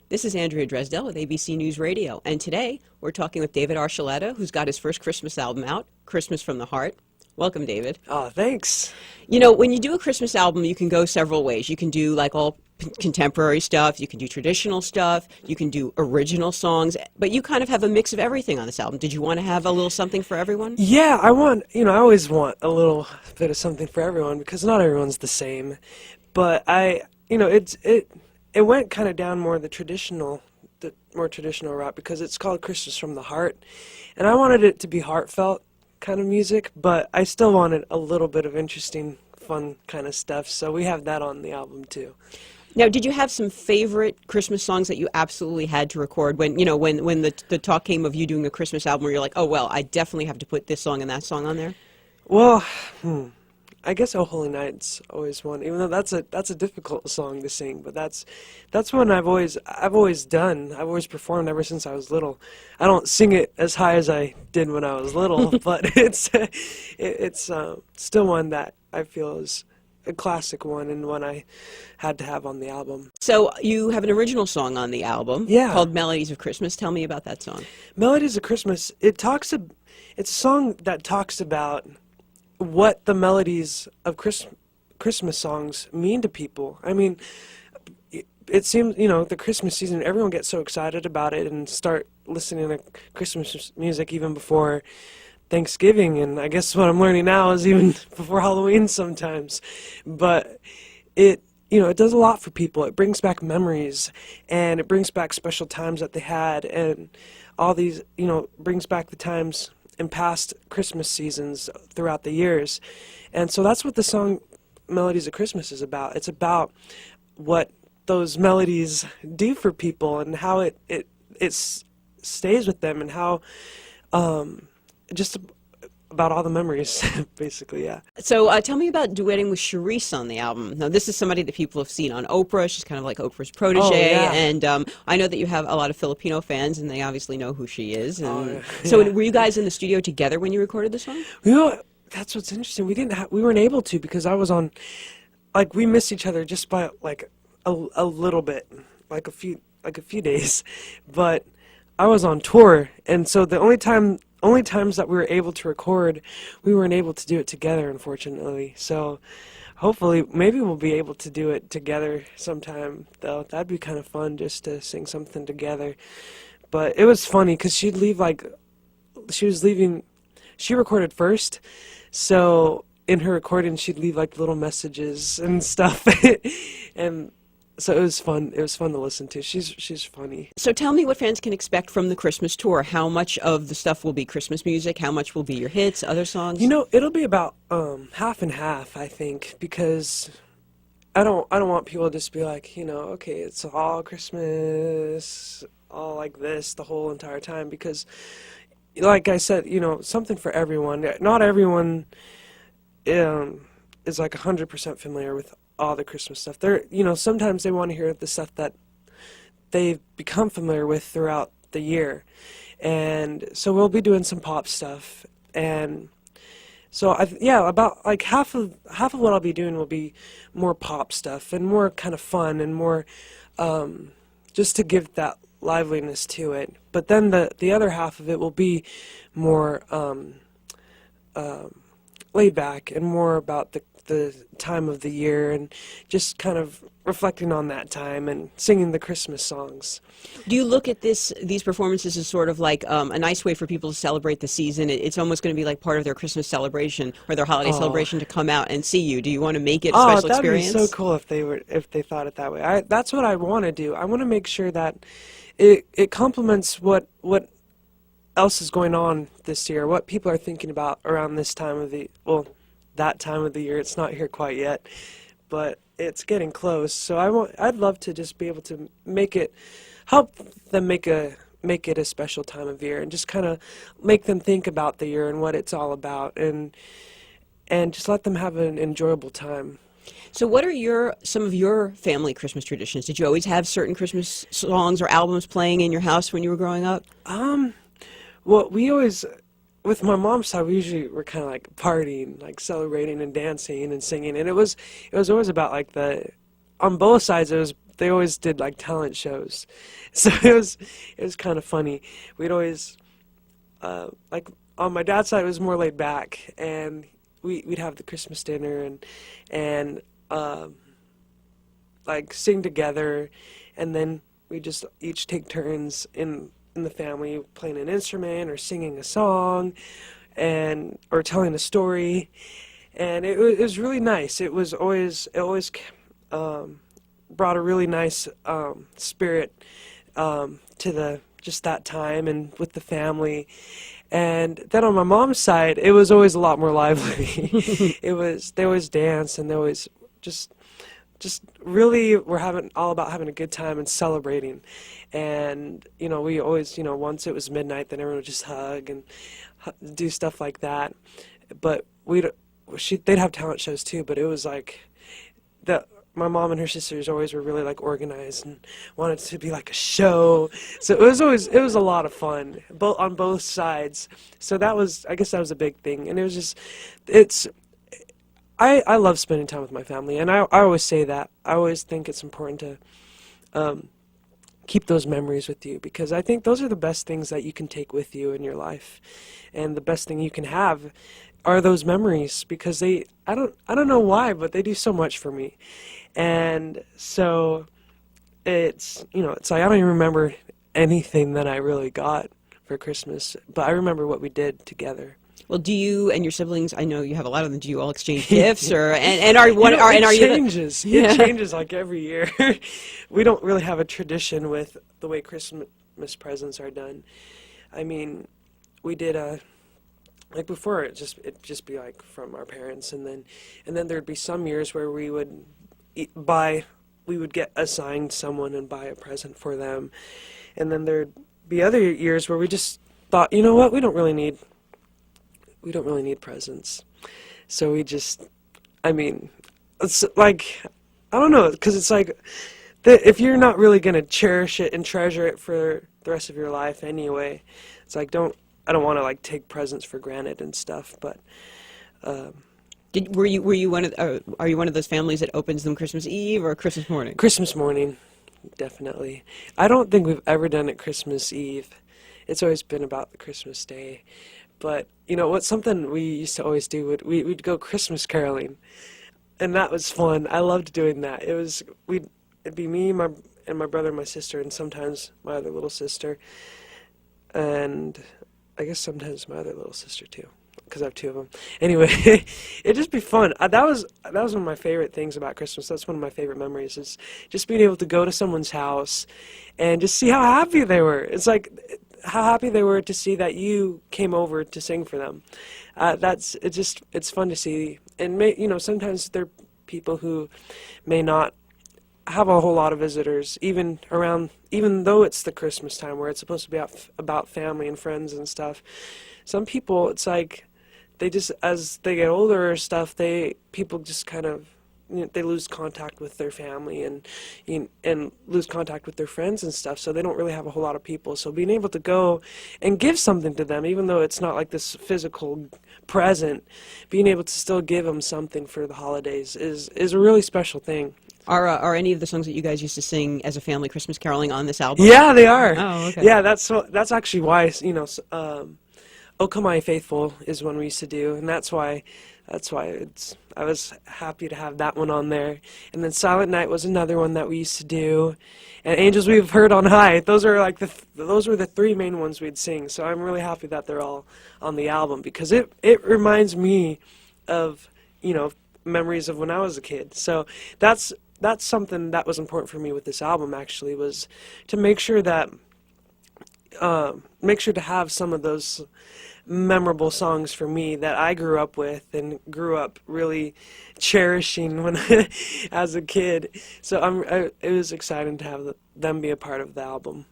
This is Andrea Dresdale with ABC News Radio, and today we're talking with David Archuleta, who's got his first Christmas album out, Christmas from the Heart. Welcome, David. Oh, thanks. You know, when you do a Christmas album, you can go several ways. You can do like all contemporary stuff, you can do traditional stuff, you can do original songs, but you kind of have a mix of everything on this album. Did you want to have a little something for everyone? Yeah, I always want a little bit of something for everyone because not everyone's the same. But it went kind of down more the more traditional route because it's called Christmas from the Heart, and I wanted it to be heartfelt kind of music, but I still wanted a little bit of interesting, fun kind of stuff, so we have that on the album too. Now, did you have some favorite Christmas songs that you absolutely had to record when the talk came of you doing a Christmas album where you're like, oh, well, I definitely have to put this song and that song on there? Well, I guess "Oh Holy Night's" always one, even though that's a difficult song to sing. But that's one I've always done. I've always performed ever since I was little. I don't sing it as high as I did when I was little, but it's still one that I feel is a classic one and one I had to have on the album. So you have an original song on the album, yeah, called "Melodies of Christmas." Tell me about that song. "Melodies of Christmas." It's a song that talks about what the melodies of Christmas songs mean to people. I mean, it seems, the Christmas season, everyone gets so excited about it and start listening to Christmas music even before Thanksgiving, and I guess what I'm learning now is even before Halloween sometimes. But it does a lot for people. It brings back memories, and it brings back special times that they had, and all these, brings back the times in past Christmas seasons throughout the years. And so that's what the song "Melodies of Christmas" is about. It's about what those melodies do for people and how it stays with them, and how just about all the memories, basically, yeah. So tell me about duetting with Charisse on the album. Now, this is somebody that people have seen on Oprah. She's kind of like Oprah's protege. Oh, yeah. And I know that you have a lot of Filipino fans, and they obviously know who she is. And oh, yeah. So were you guys in the studio together when you recorded the song? That's what's interesting. We weren't able to because I was on, we missed each other just by a little bit, like a few days, but I was on tour, and so the only times that we were able to record, we weren't able to do it together, unfortunately. So hopefully, maybe we'll be able to do it together sometime, though. That'd be kind of fun just to sing something together. But it was funny because she recorded first, so in her recording she'd leave little messages and stuff, and so it was fun. It was fun to listen to. She's funny. So tell me what fans can expect from the Christmas tour. How much of the stuff will be Christmas music? How much will be your hits, other songs? It'll be about half and half, I think, because I don't want people to just be like, okay, it's all Christmas, all like this the whole entire time, because like I said, something for everyone. Not everyone is 100% familiar with all the Christmas stuff. Sometimes they want to hear the stuff that they've become familiar with throughout the year. And so we'll be doing some pop stuff. And so about half of what I'll be doing will be more pop stuff and more kind of fun and more just to give that liveliness to it. But then the other half of it will be more laid back and more about the time of the year and just kind of reflecting on that time and singing the Christmas songs. Do you look at these performances as sort of like a nice way for people to celebrate the season? It's almost going to be like part of their Christmas celebration or their holiday celebration to come out and see you. Do you want to make it a special experience? That'd be so cool if they thought it that way. That's what I want to do. I want to make sure that it complements what else is going on this year, what people are thinking about around this time of that time of the year. It's not here quite yet, but it's getting close. So I'd love to just be able to help them make it a special time of year and just kind of make them think about the year and what it's all about, and just let them have an enjoyable time. So what are some of your family Christmas traditions? Did you always have certain Christmas songs or albums playing in your house when you were growing up? Well, we always, with my mom's side, we usually were kind of partying, celebrating and dancing and singing, and it was always about on both sides, it was they always did like talent shows, so it was kind of funny. We'd always like on my dad's side it was more laid back, and we'd have the Christmas dinner and like sing together, and then we just each take turns in the family playing an instrument or singing a song and or telling a story, and it was really nice. It always brought a really nice spirit to the just that time and with the family. And then on my mom's side, it was always a lot more lively. They always dance, and they always just really were all about having a good time and celebrating. And we always, once it was midnight, then everyone would just hug and do stuff like that. But they'd have talent shows too, but it was like my mom and her sisters always were really like organized and wanted it to be like a show. So it was a lot of fun, on both sides. So I guess that was a big thing. And it was just, I love spending time with my family, and I always say that. I always think it's important to keep those memories with you, because I think those are the best things that you can take with you in your life. And the best thing you can have are those memories, because I don't know why, but they do so much for me. And so it's like I don't even remember anything that I really got for Christmas, but I remember what we did together. Well, do you and your siblings, I know you have a lot of them, do you all exchange gifts, or and are you changes. It changes like every year. We don't really have a tradition with the way Christmas presents are done. I mean, we did like before it'd just be like from our parents, and then there'd be some years where we would get assigned someone and buy a present for them. And then there'd be other years where we just thought, you know what, we don't really need presents. So it's like, I don't know, because it's like, if you're not really going to cherish it and treasure it for the rest of your life anyway, it's like, I don't want to like take presents for granted and stuff, but are you one of those families that opens them Christmas Eve or Christmas morning? Christmas morning, definitely. I don't think we've ever done it Christmas Eve. It's always been about the Christmas Day. But something we used to always do, we'd go Christmas caroling, and that was fun. I loved doing that. It'd be me, my brother and my sister, and sometimes my other little sister, and I guess sometimes my other little sister too, because I have two of them. Anyway, it'd just be fun. That was one of my favorite things about Christmas. That's one of my favorite memories, is just being able to go to someone's house and just see how happy they were. It's like how happy they were to see that you came over to sing for them. It's fun to see. And sometimes there are people who may not have a whole lot of visitors, even though it's the Christmas time where it's supposed to be about family and friends and stuff. Some people, it's like they just, as they get older or stuff, people just kind of, they lose contact with their family and lose contact with their friends and stuff, so they don't really have a whole lot of people. So being able to go and give something to them, even though it's not like this physical present, being able to still give them something for the holidays is a really special thing. Are any of the songs that you guys used to sing as a family Christmas caroling on this album? Yeah, they are. Oh, okay. Yeah, that's actually why, "O Come Ye Faithful" is one we used to do, and that's why I was happy to have that one on there. And then "Silent Night" was another one that we used to do, and "Angels We've Heard on High." Those were the three main ones we'd sing. So I'm really happy that they're all on the album, because it reminds me of memories of when I was a kid. So that's something that was important for me with this album, actually, was to make sure to have some of those memorable songs for me that I grew up with and grew up really cherishing when as a kid. So it was exciting to have them be a part of the album.